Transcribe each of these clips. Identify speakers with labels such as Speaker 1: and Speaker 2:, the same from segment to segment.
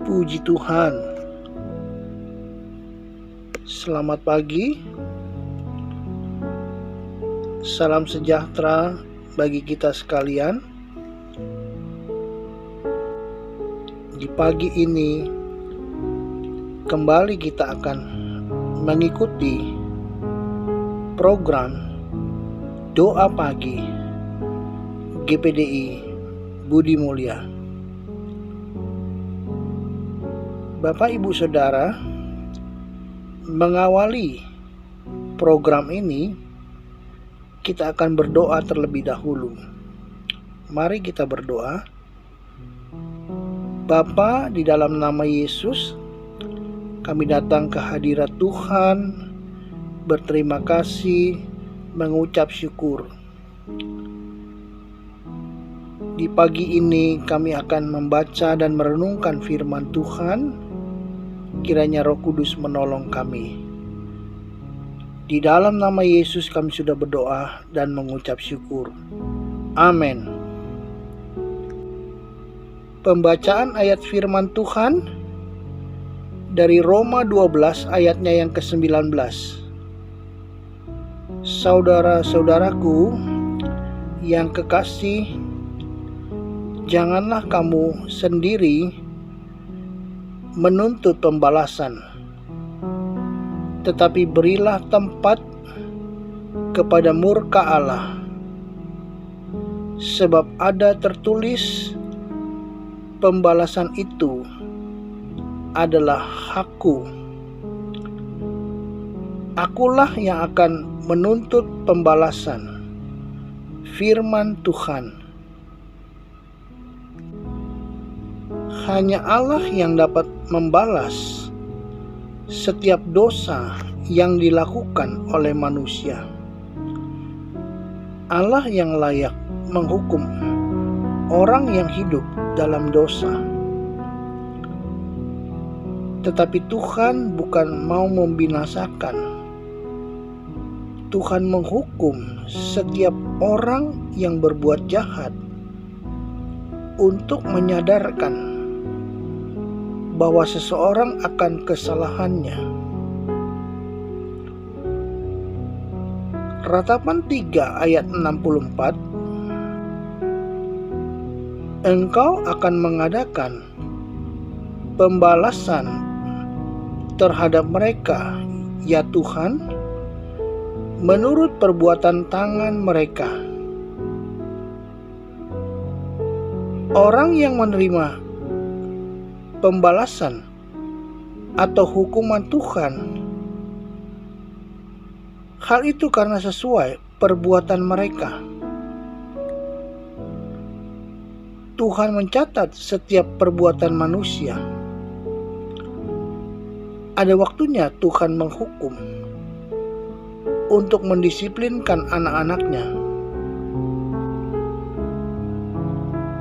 Speaker 1: Puji Tuhan. Selamat pagi. Salam sejahtera bagi kita sekalian. Di pagi ini kembali kita akan mengikuti program Doa Pagi GPDI Budi Mulia. Bapak, Ibu, Saudara, mengawali program ini, kita akan berdoa terlebih dahulu. Mari kita berdoa. Bapa, di dalam nama Yesus, kami datang ke hadirat Tuhan, berterima kasih, mengucap syukur. Di pagi ini kami akan membaca dan merenungkan firman Tuhan. Kiranya Roh Kudus menolong kami. Di dalam nama Yesus kami sudah berdoa dan mengucap syukur. Amin. Pembacaan ayat firman Tuhan dari Roma 12 ayatnya yang ke-19. Saudara-saudaraku yang kekasih, janganlah kamu sendiri menuntut pembalasan, tetapi berilah tempat kepada murka Allah. Sebab ada tertulis, pembalasan itu adalah hakku. Akulah yang akan menuntut pembalasan. Firman Tuhan. Hanya Allah yang dapat membalas setiap dosa yang dilakukan oleh manusia. Allah yang layak menghukum orang yang hidup dalam dosa. Tetapi Tuhan bukan mau membinasakan. Tuhan menghukum setiap orang yang berbuat jahat untuk menyadarkan bahwa seseorang akan kesalahannya. Ratapan 3 ayat 64. Engkau akan mengadakan pembalasan terhadap mereka, ya Tuhan, menurut perbuatan tangan mereka. Orang yang menerima pembalasan atau hukuman Tuhan, hal itu karena sesuai perbuatan mereka. Tuhan mencatat setiap perbuatan manusia. Ada waktunya Tuhan menghukum untuk mendisiplinkan anak-anaknya.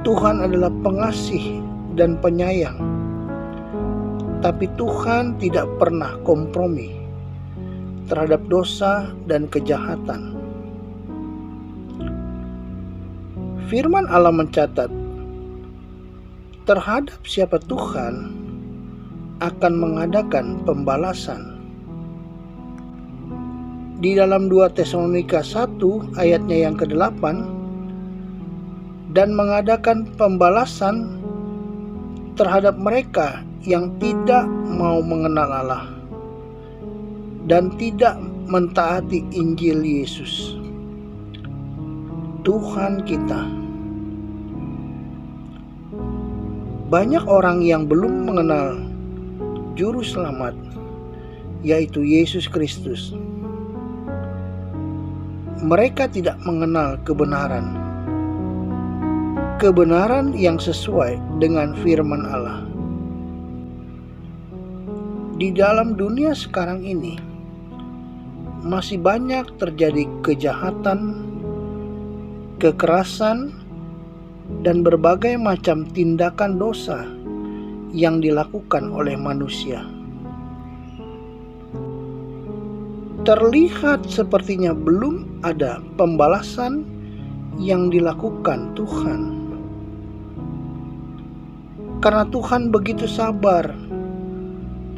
Speaker 1: Tuhan adalah pengasih dan penyayang. Tapi Tuhan tidak pernah kompromi terhadap dosa dan kejahatan. Firman Allah mencatat, terhadap siapa Tuhan akan mengadakan pembalasan. Di dalam 2 Tesalonika 1 ayatnya yang ke-8, dan mengadakan pembalasan terhadap mereka yang tidak mau mengenal Allah dan tidak mentaati Injil Yesus, Tuhan kita. Banyak orang yang belum mengenal Juru Selamat, yaitu Yesus Kristus. Mereka tidak mengenal kebenaran yang sesuai dengan firman Allah. Di dalam dunia sekarang ini masih banyak terjadi kejahatan, kekerasan, dan berbagai macam tindakan dosa yang dilakukan oleh manusia. Terlihat sepertinya belum ada pembalasan yang dilakukan Tuhan. Karena Tuhan begitu sabar.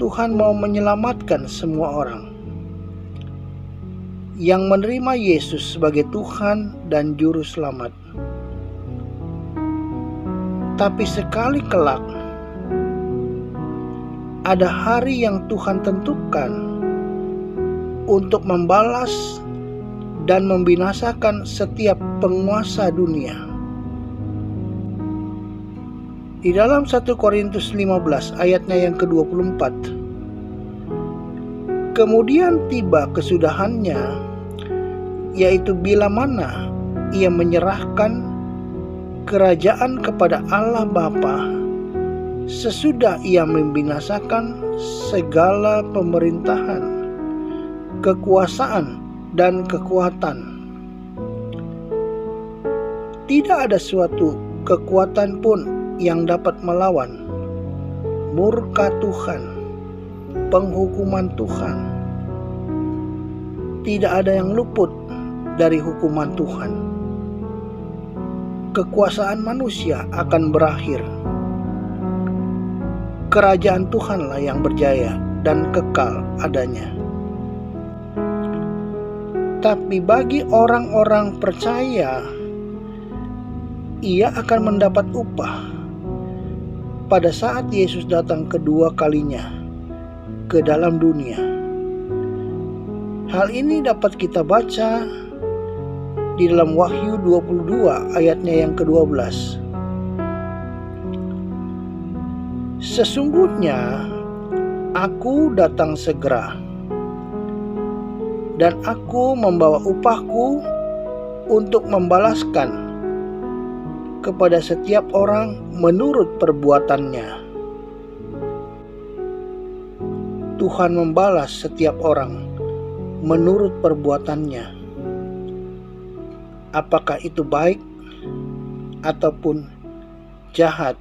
Speaker 1: Tuhan mau menyelamatkan semua orang yang menerima Yesus sebagai Tuhan dan Juru Selamat. Tapi sekali kelak, ada hari yang Tuhan tentukan untuk membalas dan membinasakan setiap penguasa dunia. Di dalam 1 Korintus 15 ayatnya yang ke-24, kemudian tiba kesudahannya, yaitu bila mana ia menyerahkan kerajaan kepada Allah Bapa, sesudah ia membinasakan segala pemerintahan, kekuasaan, dan kekuatan. Tidak ada suatu kekuatan pun yang dapat melawan murka Tuhan, penghukuman Tuhan. Tidak ada yang luput dari hukuman Tuhan. Kekuasaan manusia akan berakhir. Kerajaan Tuhanlah yang berjaya dan kekal adanya. Tapi bagi orang-orang percaya, ia akan mendapat upah pada saat Yesus datang kedua kalinya ke dalam dunia. Hal ini dapat kita baca di dalam Wahyu 22 ayatnya yang ke-12. Sesungguhnya aku datang segera, dan aku membawa upahku untuk membalaskan kepada setiap orang menurut perbuatannya. Tuhan membalas setiap orang menurut perbuatannya, apakah itu baik ataupun jahat.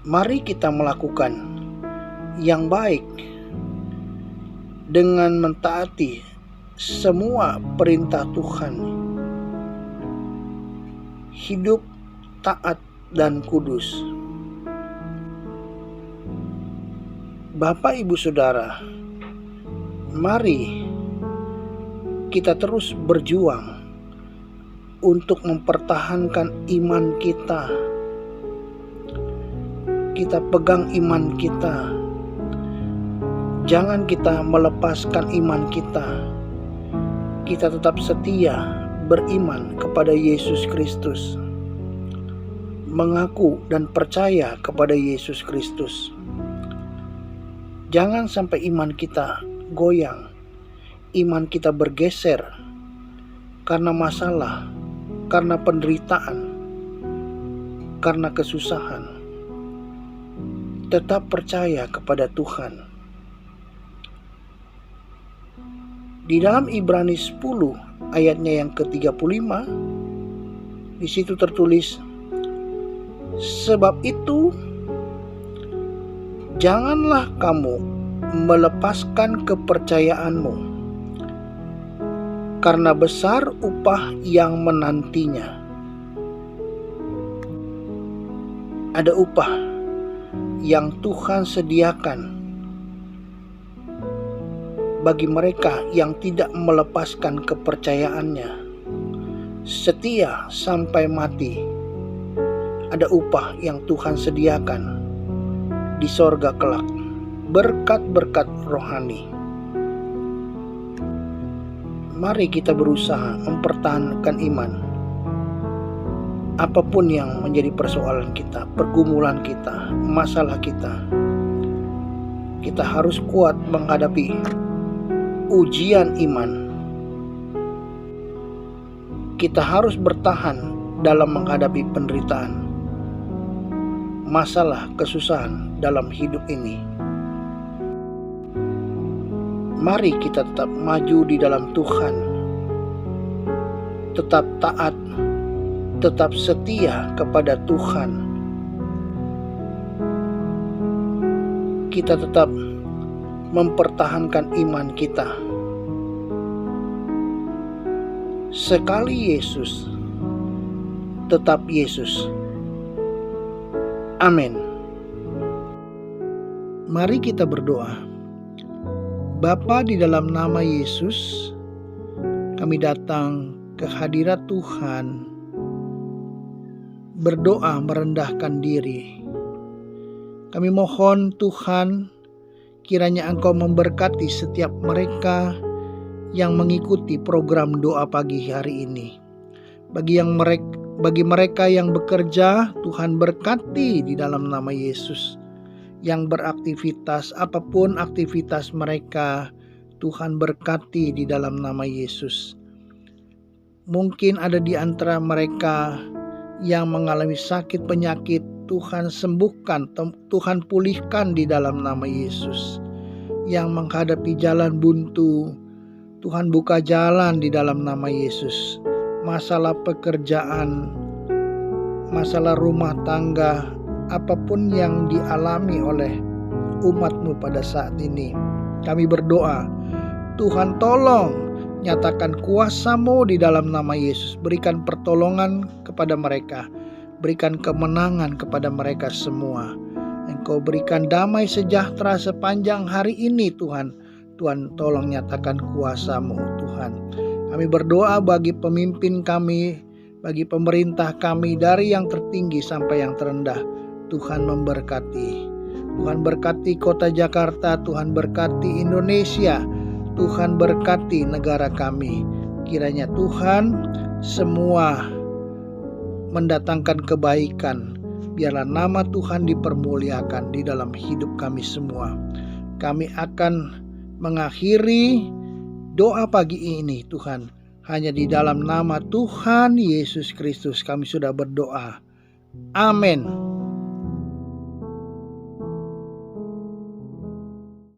Speaker 1: Mari kita melakukan yang baik dengan mentaati semua perintah Tuhan. Hidup taat dan kudus. Bapak, Ibu, Saudara, mari kita terus berjuang untuk mempertahankan iman kita. Kita pegang iman kita. Jangan kita melepaskan iman kita. Kita tetap setia beriman kepada Yesus Kristus, mengaku dan percaya kepada Yesus Kristus. Jangan sampai iman kita goyang, iman kita bergeser karena masalah, karena penderitaan, karena kesusahan. Tetap percaya kepada Tuhan. Di dalam Ibrani 10 ayatnya yang ke-35, di situ tertulis, sebab itu janganlah kamu melepaskan kepercayaanmu, karena besar upah yang menantinya. Ada upah yang Tuhan sediakan bagi mereka yang tidak melepaskan kepercayaannya, setia sampai mati. Ada upah yang Tuhan sediakan di sorga kelak, berkat-berkat rohani. Mari kita berusaha mempertahankan iman. Apapun yang menjadi persoalan kita, pergumulan kita, masalah kita, kita harus kuat menghadapi ujian iman. Kita harus bertahan dalam menghadapi penderitaan, masalah, kesusahan dalam hidup ini. Mari kita tetap maju di dalam Tuhan, tetap taat, tetap setia kepada Tuhan. Kita tetap mempertahankan iman kita. Sekali Yesus, tetap Yesus. Amin. Mari kita berdoa. Bapa, di dalam nama Yesus, kami datang ke hadirat Tuhan, berdoa merendahkan diri. Kami mohon Tuhan, kiranya Engkau memberkati setiap mereka yang mengikuti program doa pagi hari ini. Bagi mereka yang bekerja, Tuhan berkati di dalam nama Yesus. Yang beraktivitas, apapun aktivitas mereka, Tuhan berkati di dalam nama Yesus. Mungkin ada di antara mereka yang mengalami sakit penyakit, Tuhan sembuhkan, Tuhan pulihkan di dalam nama Yesus. Yang menghadapi jalan buntu, Tuhan buka jalan di dalam nama Yesus. Masalah pekerjaan, masalah rumah tangga, apapun yang dialami oleh umat-Mu pada saat ini, kami berdoa, Tuhan tolong nyatakan kuasa-Mu di dalam nama Yesus. Berikan pertolongan kepada mereka, berikan kemenangan kepada mereka semua. Engkau berikan damai sejahtera sepanjang hari ini Tuhan. Tuhan tolong nyatakan kuasa-Mu Tuhan. Kami berdoa bagi pemimpin kami, bagi pemerintah kami, dari yang tertinggi sampai yang terendah. Tuhan memberkati. Tuhan berkati kota Jakarta, Tuhan berkati Indonesia, Tuhan berkati negara kami. Kiranya Tuhan semua mendatangkan kebaikan. Biarlah nama Tuhan dipermuliakan di dalam hidup kami semua. Kami akan mengakhiri doa pagi ini Tuhan. Hanya di dalam nama Tuhan Yesus Kristus kami sudah berdoa. Amin.